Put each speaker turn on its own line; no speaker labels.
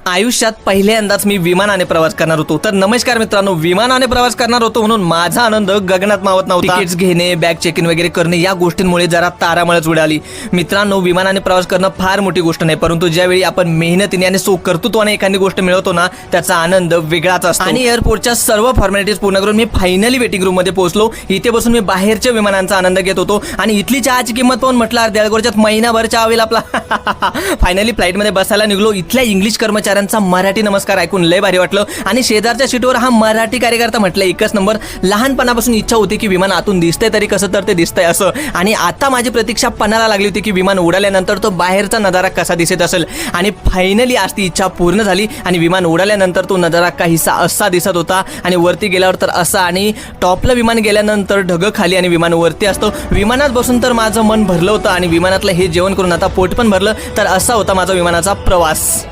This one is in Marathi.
आयुष्यात पहिल्यांदाच मी विमानाने प्रवास करणार होतो। तर नमस्कार मित्रांनो, विमानाने प्रवास करणार होतो म्हणून माझा आनंद गगनात मावत नव्हता। तिकीट्स घेणे, बॅग चेक इन वगैरे करणे या गोष्टींमुळे जरा तारामळच उडाली। मित्रांनो, विमानाने प्रवास करणं फार मोठी गोष्ट नाही, परंतु ज्यावेळी आपण मेहनतीने आणि कर्तृत्वाने एखादी गोष्ट मिळवतो ना, त्याचा आनंद वेगळाच असतो। आणि एअरपोर्टच्या सर्व फॉर्मॅलिटीज पूर्ण करून मी फायनली वेटिंग रूम मध्ये पोहोचलो। इथे बसून मी बाहेरच्या विमानांचा आनंद घेत होतो आणि इथली चहाची किंमत पाहून म्हटलं अर्ध्या गोरच्यात महिनाभर चहा होईल आपला। फायनली फ्लाईट मध्ये बसायला निघलो। इथल्या इंग्लिश कर्मचाऱ्यांचा मराठी नमस्कार ऐकून लय भारी वाटलं आणि शेजारच्या सीटवर हा मराठी कार्यकर्ता म्हटलं एकच नंबर। लहानपणापासून इच्छा होती की विमान आतून दिसतंय तरी कसं तर ते दिसतंय असं, आणि आता माझी प्रतीक्षा पणाला लागली होती की विमान उडाल्यानंतर तो बाहेरचा नजारा कसा दिसत असेल। आणि फायनली आज ती इच्छा पूर्ण झाली आणि विमान उडाल्यानंतर तो नजारा काहीसा असा दिसत होता आणि वरती गेल्यावर तर असा, आणि टॉपला विमान गेल्यानंतर ढग खाली आणि विमान वरती असतं। विमानात बसून तर माझं मन भरलं होतं आणि विमानातलं हे जेवण करून आता पोट पण भरलं। तर असा होता माझा विमानाचा प्रवास।